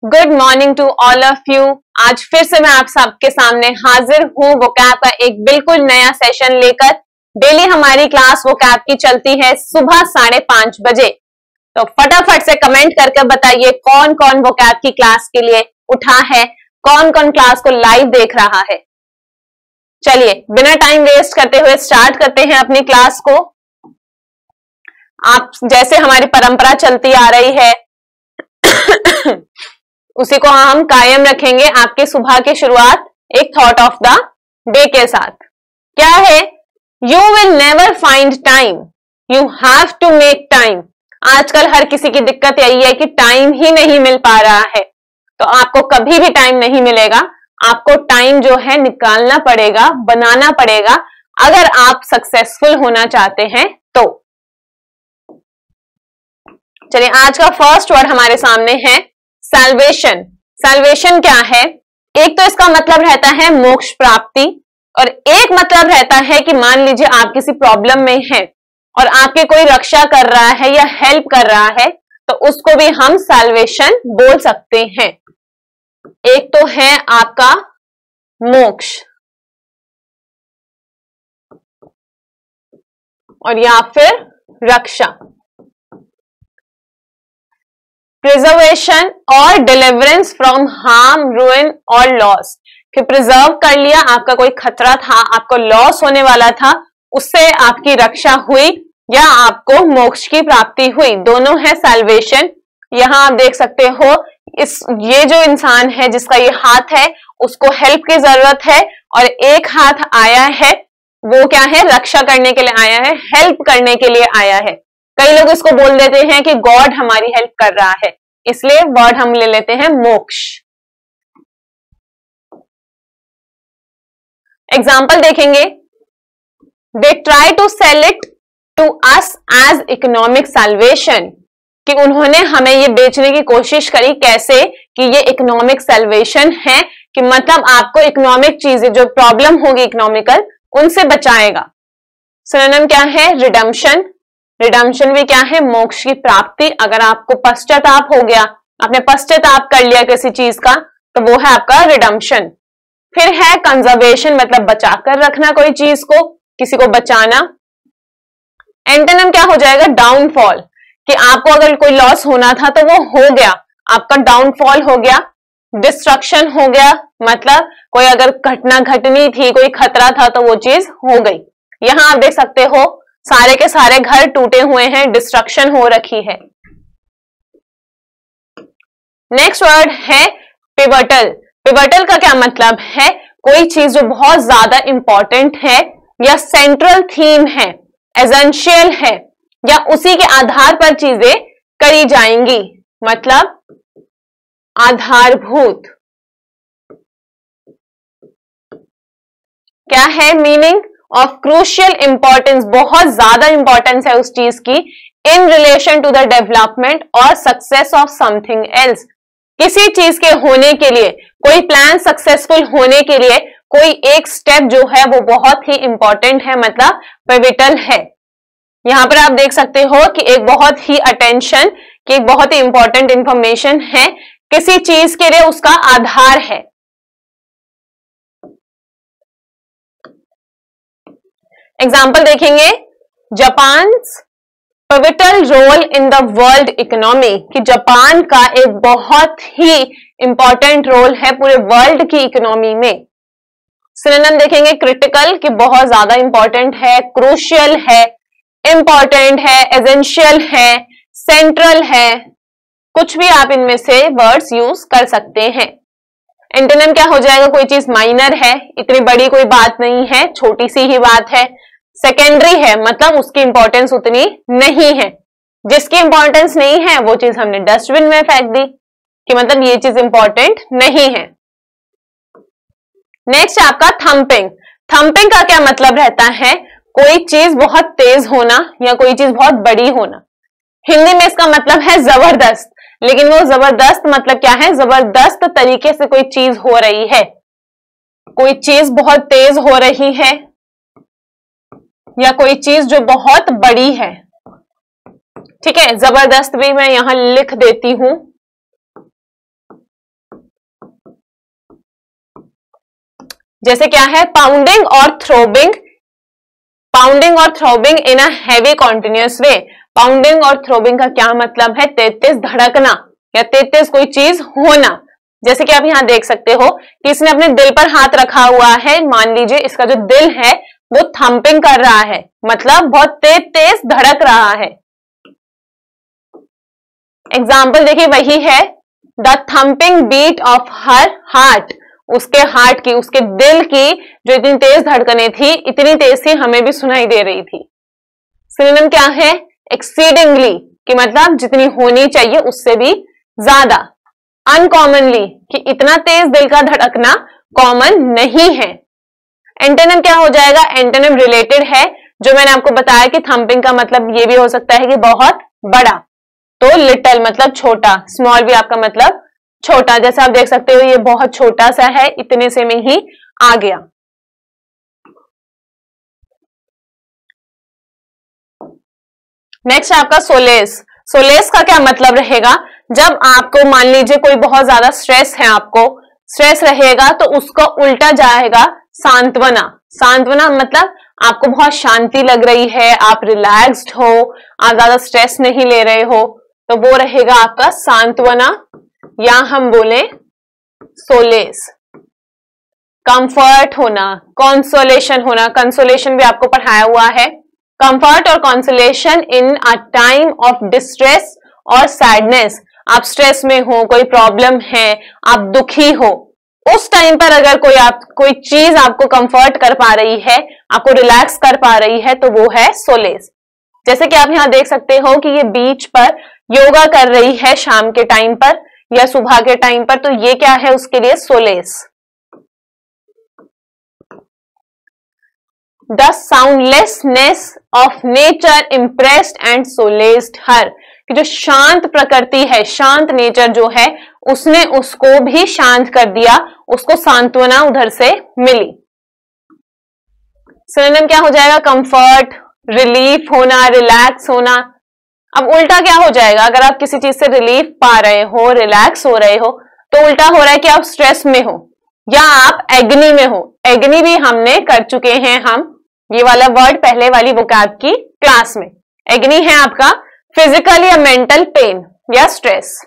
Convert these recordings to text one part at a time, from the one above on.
Good morning to all of you. आज फिर से मैं आप सबके सामने हाजिर हूँ वोकैब का एक बिल्कुल नया सेशन लेकर। डेली हमारी क्लास वोकैब की चलती है सुबह 5:30 बजे। तो फटाफट से कमेंट करके बताइए कौन कौन वोकैब की क्लास के लिए उठा है, कौन कौन क्लास को लाइव देख रहा है। चलिए बिना टाइम वेस्ट करते हुए स्टार्ट करते हैं अपनी क्लास को। आप जैसे हमारी परंपरा चलती आ रही है उसी को हम कायम रखेंगे। आपके सुबह की शुरुआत एक थॉट ऑफ द डे के साथ। क्या है? You will never find time, you have to make time. आजकल हर किसी की दिक्कत यही है कि टाइम ही नहीं मिल पा रहा है। तो आपको कभी भी टाइम नहीं मिलेगा, आपको टाइम जो है निकालना पड़ेगा, बनाना पड़ेगा अगर आप सक्सेसफुल होना चाहते हैं तो। चलिए आज का फर्स्ट वर्ड हमारे सामने है सैल्वेशन। सैल्वेशन क्या है? एक तो इसका मतलब रहता है मोक्ष प्राप्ति, और एक मतलब रहता है कि मान लीजिए आप किसी प्रॉब्लम में हैं और आपके कोई रक्षा कर रहा है या हेल्प कर रहा है तो उसको भी हम सैल्वेशन बोल सकते हैं। एक तो है आपका मोक्ष और या फिर रक्षा। प्रिजर्वेशन और डिलीवरेंस फ्रॉम हार्म, रुइन और लॉस। कि प्रिजर्व कर लिया, आपका कोई खतरा था, आपको लॉस होने वाला था, उससे आपकी रक्षा हुई या आपको मोक्ष की प्राप्ति हुई, दोनों है सैल्वेशन। यहां आप देख सकते हो ये जो इंसान है जिसका ये हाथ है उसको हेल्प की जरूरत है, और एक हाथ आया है वो क्या है? रक्षा करने के लिए आया है, हेल्प करने के लिए आया है। कई लोग इसको बोल देते हैं कि गॉड हमारी हेल्प कर रहा है, इसलिए वर्ड हम ले लेते हैं मोक्ष। एग्जाम्पल देखेंगे। They try to sell it to us as economic salvation. कि उन्होंने हमें ये बेचने की कोशिश करी, कैसे? कि ये इकोनॉमिक सैल्वेशन है, कि मतलब आपको इकोनॉमिक चीजें जो प्रॉब्लम होगी इकोनॉमिकल उनसे बचाएगा। सिनोनिम क्या है? रिडम्पशन। रिडम्पशन भी क्या है? मोक्ष की प्राप्ति। अगर आपको पश्चाताप हो गया, आपने पश्चाताप कर लिया किसी चीज का, तो वो है आपका रिडम्पशन। फिर है कंजर्वेशन, मतलब बचाकर रखना कोई चीज को, किसी को बचाना। एंटोनिम क्या हो जाएगा? डाउनफॉल। कि आपको अगर कोई लॉस होना था तो वो हो गया, आपका डाउनफॉल हो गया। डिस्ट्रक्शन हो गया, मतलब कोई अगर घटना घटनी थी, कोई खतरा था तो वो चीज हो गई। यहां आप देख सकते हो सारे के सारे घर टूटे हुए हैं, डिस्ट्रक्शन हो रखी है। नेक्स्ट वर्ड है पिवटल। पिवटल का क्या मतलब है? कोई चीज जो बहुत ज्यादा इंपॉर्टेंट है या सेंट्रल थीम है, एसेंशियल है, या उसी के आधार पर चीजें करी जाएंगी, मतलब आधारभूत। क्या है मीनिंग? ऑफ क्रूशियल इंपॉर्टेंस, बहुत ज्यादा इंपॉर्टेंस है उस चीज की, in relation to the development और सक्सेस ऑफ समथिंग एल्स। किसी चीज के होने के लिए, कोई प्लान सक्सेसफुल होने के लिए कोई एक स्टेप जो है वो बहुत ही इंपॉर्टेंट है, मतलब पिवटल है। यहां पर आप देख सकते हो कि एक बहुत ही अटेंशन कि एक बहुत ही इंपॉर्टेंट इंफॉर्मेशन है, किसी चीज के लिए उसका आधार है। एग्जाम्पल देखेंगे। Japan pivotal role in the world economy. कि जापान का एक बहुत ही इंपॉर्टेंट रोल है पूरे वर्ल्ड की इकोनॉमी में। सिनोनिम देखेंगे। क्रिटिकल, कि बहुत ज्यादा इंपॉर्टेंट है, क्रूशियल है, इंपॉर्टेंट है, एसेंशियल है, सेंट्रल है, कुछ भी आप इनमें से वर्ड्स यूज कर सकते हैं। एंटोनिम क्या हो जाएगा? कोई चीज माइनर है, इतनी बड़ी कोई बात नहीं है, छोटी सी ही बात है। सेकेंडरी है, मतलब उसकी इंपॉर्टेंस उतनी नहीं है। जिसकी इंपॉर्टेंस नहीं है वो चीज हमने डस्टबिन में फेंक दी, कि मतलब ये चीज इंपॉर्टेंट नहीं है। नेक्स्ट आपका थंपिंग। थंपिंग का क्या मतलब रहता है? कोई चीज बहुत तेज होना या कोई चीज बहुत बड़ी होना। हिंदी में इसका मतलब है जबरदस्त, लेकिन वो जबरदस्त मतलब क्या है? जबरदस्त तरीके से कोई चीज हो रही है, कोई चीज बहुत तेज हो रही है, या कोई चीज जो बहुत बड़ी है। ठीक है, जबरदस्त भी मैं यहां लिख देती हूं। जैसे क्या है, पाउंडिंग और थ्रोबिंग, पाउंडिंग और throbbing in a heavy continuous way. Pounding और थ्रोबिंग का क्या मतलब है, तेज तेज धड़कना या तेज तेज कोई चीज होना। जैसे कि आप यहाँ देख सकते हो कि इसने अपने दिल पर हाथ रखा हुआ है, मान लीजिए इसका जो दिल है वो थंपिंग कर रहा है, मतलब बहुत तेज तेज धड़क रहा है। एग्जाम्पल देखिए वही है, the thumping beat of her heart, उसके हार्ट की, उसके दिल की जो इतनी तेज धड़कने थी, इतनी तेज थी हमें भी सुनाई दे रही थी। सिनोनिम क्या है, एक्सीडिंगली, कि मतलब जितनी होनी चाहिए उससे भी ज्यादा। अनकॉमनली, कि इतना तेज दिल का धड़कना कॉमन नहीं है। एंटोनिम क्या हो जाएगा, एंटोनिम रिलेटेड है, जो मैंने आपको बताया कि थंपिंग का मतलब ये भी हो सकता है कि बहुत बड़ा, तो लिटल मतलब छोटा, स्मॉल भी आपका मतलब छोटा। जैसा आप देख सकते हो ये बहुत छोटा सा है, इतने से में ही आ गया। नेक्स्ट आपका सोलेस। सोलेस का क्या मतलब रहेगा, जब आपको मान लीजिए कोई बहुत ज्यादा स्ट्रेस है, आपको स्ट्रेस रहेगा तो उसको उल्टा जाएगा सांत्वना। सांत्वना मतलब आपको बहुत शांति लग रही है, आप रिलैक्स्ड हो, आप ज्यादा स्ट्रेस नहीं ले रहे हो, तो वो रहेगा आपका सांत्वना, या हम बोले सोलेस। कंफर्ट होना, कंसोलेशन होना, कंसोलेशन भी आपको पढ़ाया हुआ है। कंफर्ट और consolation in a time of distress और सैडनेस, आप स्ट्रेस में हो, कोई प्रॉब्लम है, आप दुखी हो, उस टाइम पर अगर कोई चीज आपको कंफर्ट कर पा रही है, आपको रिलैक्स कर पा रही है, तो वो है सोलेस। जैसे कि आप यहां देख सकते हो कि ये बीच पर योगा कर रही है शाम के टाइम पर या सुबह के टाइम पर, तो ये क्या है उसके लिए, solace. The soundlessness of nature impressed and solaced her, कि जो शांत प्रकृति है, शांत नेचर जो है, उसने उसको भी शांत कर दिया, उसको सांत्वना उधर से मिली। सिनोनिम क्या हो जाएगा, कंफर्ट, रिलीफ होना, रिलैक्स होना। अब उल्टा क्या हो जाएगा, अगर आप किसी चीज से रिलीफ पा रहे हो, रिलैक्स हो रहे हो, तो उल्टा हो रहा है कि आप स्ट्रेस में हो या आप एग्नी में हो। एग्नी भी हमने कर चुके हैं, हम ये वाला वर्ड पहले वाली वोकैब की क्लास में। एग्नी है आपका फिजिकल या मेंटल पेन या स्ट्रेस।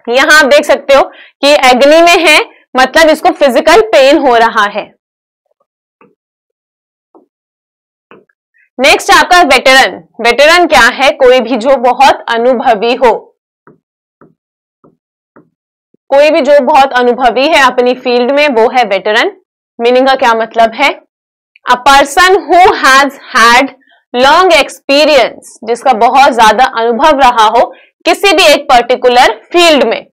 यहां आप देख सकते हो कि एग्नी में है, मतलब इसको फिजिकल पेन हो रहा है। नेक्स्ट आपका वेटरन। वेटरन क्या है, कोई भी जो बहुत अनुभवी हो, कोई भी जो बहुत अनुभवी है अपनी फील्ड में, वो है वेटरन। मीनिंग का क्या मतलब है, a person who has had long experience, जिसका बहुत ज्यादा अनुभव रहा हो किसी भी एक पर्टिकुलर फील्ड में,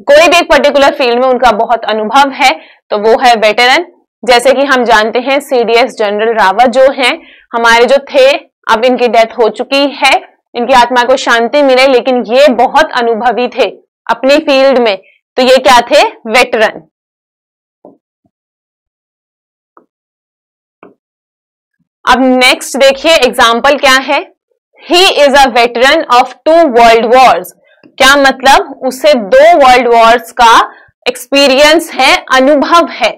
कोई भी एक पर्टिकुलर फील्ड में उनका बहुत अनुभव है, तो वो है वेटरन। जैसे कि हम जानते हैं सीडीएस जनरल रावत जो हैं हमारे जो थे, अब इनकी डेथ हो चुकी है, इनकी आत्मा को शांति मिले, लेकिन ये बहुत अनुभवी थे अपनी फील्ड में, तो ये क्या थे, वेटरन। अब नेक्स्ट देखिए एग्जाम्पल क्या है, he is a veteran of 2 world Wars. क्या मतलब, उसे 2 वर्ल्ड वॉर्स का एक्सपीरियंस है, अनुभव है।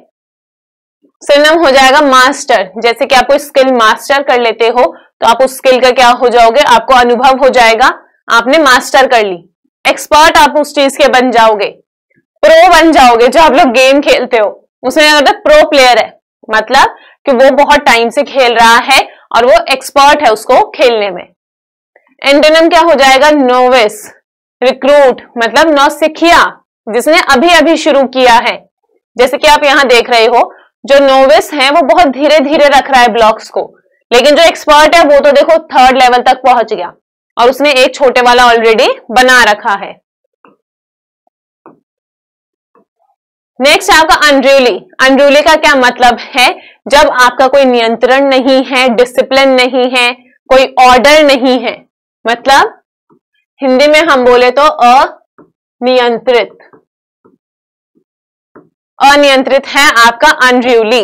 सिनोनिम हो जाएगा मास्टर। जैसे कि आप कोई स्किल मास्टर कर लेते हो, तो आप उस स्किल का क्या हो जाओगे, आपको अनुभव हो जाएगा, आपने मास्टर कर ली। एक्सपर्ट आप उस चीज के बन जाओगे, प्रो बन जाओगे। जो आप लोग गेम खेलते हो उसमें अगर प्रो प्लेयर है, मतलब कि वो बहुत टाइम से खेल रहा है और वो एक्सपर्ट है उसको खेलने में। एंटोनिम क्या हो जाएगा, नोविस। रिक्रूट मतलब नौसिखिया, जिसने अभी अभी शुरू किया है। जैसे कि आप यहां देख रहे हो, जो नोविस है वो बहुत धीरे धीरे रख रहा है ब्लॉक्स को, लेकिन जो एक्सपर्ट है वो तो देखो 3rd लेवल तक पहुंच गया और उसने एक छोटे वाला ऑलरेडी बना रखा है। नेक्स्ट आपका अनरूली। अनरूली का क्या मतलब है, जब आपका कोई नियंत्रण नहीं है, डिसिप्लिन नहीं है, कोई ऑर्डर नहीं है, मतलब हिंदी में हम बोले तो अनियंत्रित। अनियंत्रित है आपका अनरूली।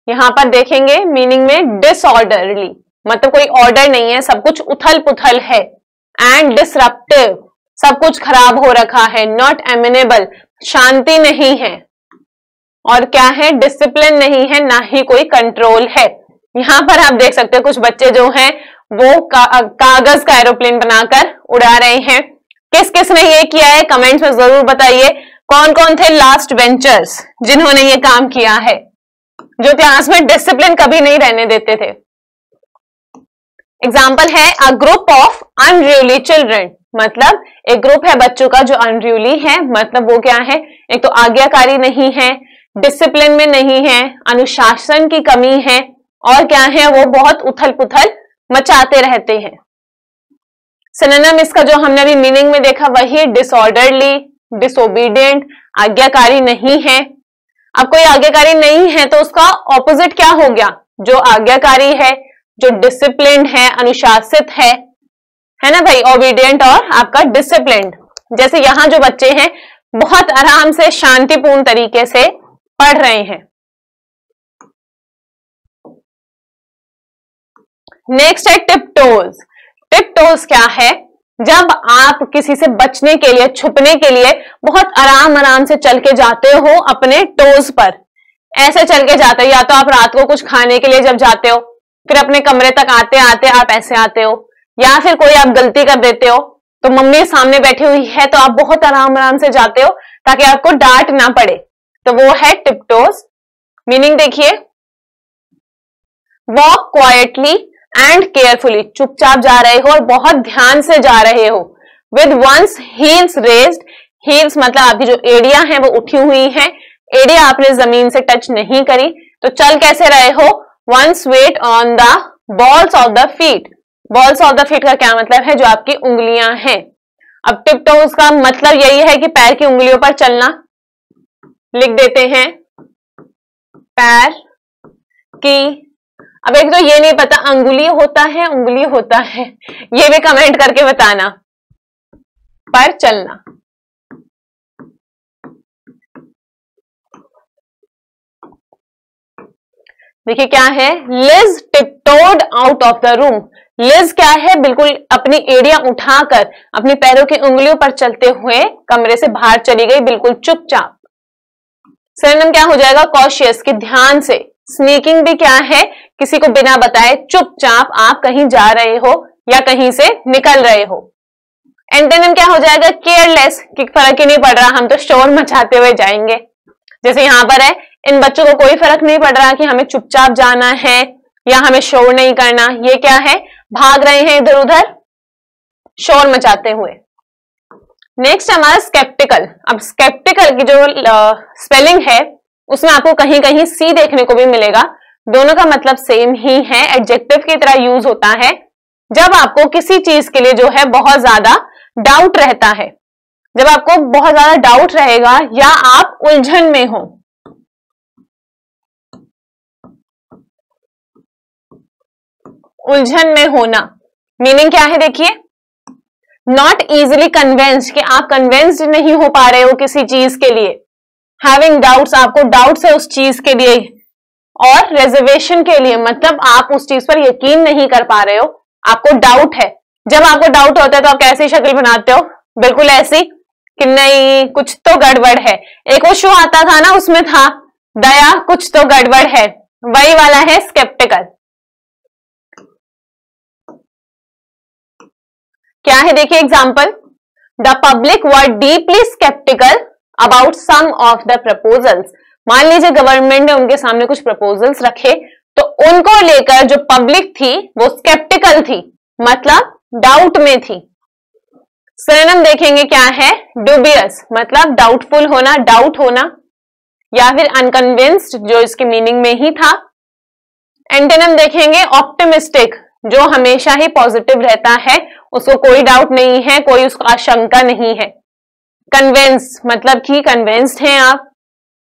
यहां पर देखेंगे मीनिंग में डिसऑर्डरली, मतलब कोई ऑर्डर नहीं है, सब कुछ उथल पुथल है। एंड डिसरप्टिव, सब कुछ खराब हो रखा है। नॉट एमिनेबल, शांति नहीं है। और क्या है, डिसिप्लिन नहीं है, ना ही कोई कंट्रोल है। यहाँ पर आप देख सकते हो कुछ बच्चे जो हैं वो कागज का एरोप्लेन बनाकर उड़ा रहे हैं। किस किस ने ये किया है कमेंट्स में जरूर बताइए। कौन कौन थे लास्ट बेंचर्स जिन्होंने ये काम किया है, जो क्लास में डिसिप्लिन कभी नहीं रहने देते थे। एग्जाम्पल है a group of unruly children, मतलब एक ग्रुप है बच्चों का जो अनरूली है, मतलब वो क्या है, एक तो आज्ञाकारी नहीं है, डिसिप्लिन में नहीं है, अनुशासन की कमी है, और क्या है, वो बहुत उथल पुथल मचाते रहते हैं। सिनोनिम इसका जो हमने अभी मीनिंग में देखा वही डिसऑर्डरली, डिसोबीडियंट, आज्ञाकारी नहीं है। अब कोई आज्ञाकारी नहीं है तो उसका ऑपोजिट क्या हो गया, जो आज्ञाकारी है, जो डिसिप्लिन्ड है, अनुशासित है ना भाई, ओबीडियंट और आपका डिसिप्लिन्ड। जैसे यहां जो बच्चे हैं बहुत आराम से शांतिपूर्ण तरीके से पढ़ रहे हैं। नेक्स्ट है टिपटोज। टिपटोज क्या है, जब आप किसी से बचने के लिए, छुपने के लिए बहुत आराम से चल के जाते हो अपने टोज पर, ऐसे चल के जाते हो, या तो आप रात को कुछ खाने के लिए जब जाते हो फिर अपने कमरे तक आते आते आप ऐसे आते हो, या फिर कोई आप गलती कर देते हो तो मम्मी सामने बैठी हुई है तो आप बहुत आराम से जाते हो ताकि आपको डांट ना पड़े, तो वो है टिपटोज। मीनिंग देखिए, वॉक क्वाइटली एंड केयरफुली, चुपचाप जा रहे हो और बहुत ध्यान से जा रहे हो। With one's heels raised, heels मतलब आपकी जो एड़ियां हैं वो उठी हुई हैं, एड़ियां आपने जमीन से टच नहीं करी, तो चल कैसे रहे हो, one's weight on the balls of the feet. Balls of the feet का क्या मतलब है, जो आपकी उंगलियां हैं। अब टिपटोज का मतलब यही है कि पैर की उंगलियों पर चलना। लिख देते हैं पैर की, अब एक तो ये नहीं पता अंगुली होता है उंगली होता है, ये भी कमेंट करके बताना। पर चलना, देखिए क्या है, Liz tiptoed out of the room. Liz क्या है, बिल्कुल अपनी एड़ियां उठाकर अपनी पैरों की उंगलियों पर चलते हुए कमरे से बाहर चली गई, बिल्कुल चुपचाप। सिनोनिम क्या हो जाएगा, कॉशियस, कि ध्यान से। स्नीकिंग भी क्या है, किसी को बिना बताए चुपचाप आप कहीं जा रहे हो या कहीं से निकल रहे हो। एंटोनिम क्या हो जाएगा, केयरलेस, कि फर्क ही नहीं पड़ रहा, हम तो शोर मचाते हुए जाएंगे। जैसे यहां पर है, इन बच्चों को कोई फर्क नहीं पड़ रहा कि हमें चुपचाप जाना है या हमें शोर नहीं करना, ये क्या है, भाग रहे हैं इधर उधर शोर मचाते हुए। नेक्स्ट हमारा स्केप्टिकल। अब स्केप्टिकल की जो स्पेलिंग है उसमें आपको कहीं कहीं सी देखने को भी मिलेगा, दोनों का मतलब सेम ही है, एडजेक्टिव की तरह यूज होता है जब आपको किसी चीज के लिए जो है बहुत ज्यादा डाउट रहता है, जब आपको बहुत ज्यादा डाउट रहेगा या आप उलझन में हो। उलझन में होना मीनिंग क्या है, देखिए, नॉट इजिली कन्विंस्ड, कि आप कन्विंस्ड नहीं हो पा रहे हो किसी चीज के लिए। हैविंग डाउट्स, आपको डाउट्स है उस चीज के लिए, और रिजर्वेशन के लिए मतलब आप उस चीज पर यकीन नहीं कर पा रहे हो, आपको डाउट है। जब आपको डाउट होता है तो आप कैसी शक्ल बनाते हो, बिल्कुल ऐसी कि नहीं कुछ तो गड़बड़ है। एक वो शो आता था ना, उसमें था दया कुछ तो गड़बड़ है, वही वाला है स्केप्टिकल। क्या है देखिए example, the public were deeply sceptical about some of the proposals. मान लीजिए गवर्नमेंट ने उनके सामने कुछ प्रपोजल्स रखे तो उनको लेकर जो पब्लिक थी वो स्केप्टिकल थी, मतलब डाउट में थी। सिनोनिम देखेंगे क्या है, डूबियस, मतलब डाउटफुल होना, डाउट होना, या फिर अनकन्विंस्ड, जो इसके मीनिंग में ही था। एंटोनिम देखेंगे ऑप्टिमिस्टिक, जो हमेशा ही पॉजिटिव रहता है, उसको कोई डाउट नहीं है, कोई उसको आशंका नहीं है। कन्विंस मतलब कि कन्विंस्ड हैं आप,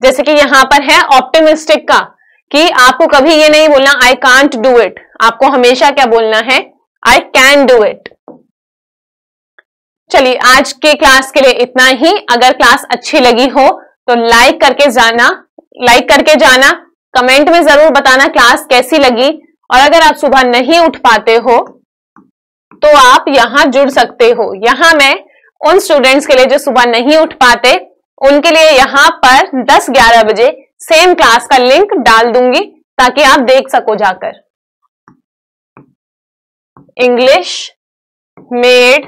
जैसे कि यहां पर है ऑप्टिमिस्टिक का, कि आपको कभी ये नहीं बोलना आई कांट डू इट, आपको हमेशा क्या बोलना है, आई कैन डू इट। चलिए आज के क्लास के लिए इतना ही। अगर क्लास अच्छी लगी हो तो लाइक करके जाना, कमेंट में जरूर बताना क्लास कैसी लगी, और अगर आप सुबह नहीं उठ पाते हो तो आप यहां जुड़ सकते हो। यहां मैं उन स्टूडेंट्स के लिए जो सुबह नहीं उठ पाते उनके लिए यहां पर 10-11 बजे सेम क्लास का लिंक डाल दूंगी ताकि आप देख सको जाकर। इंग्लिश मेड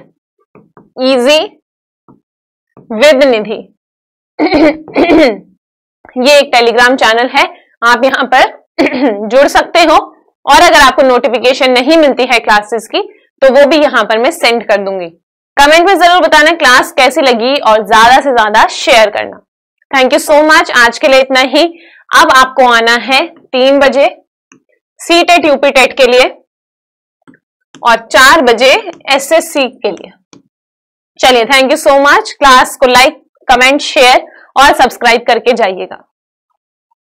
इजी विद निधि ये एक टेलीग्राम चैनल है, आप यहां पर जुड़ सकते हो। और अगर आपको नोटिफिकेशन नहीं मिलती है क्लासेस की तो वो भी यहां पर मैं सेंड कर दूंगी। कमेंट में जरूर बताना क्लास कैसी लगी और ज्यादा से ज्यादा शेयर करना। Thank you so much. आज के लिए इतना ही। अब आपको आना है 3 बजे सीटेट यूपी टेट के लिए और 4 बजे एसएससी के लिए। चलिए, thank you so much. Class को लाइक, कमेंट, शेयर और सब्सक्राइब करके जाइएगा।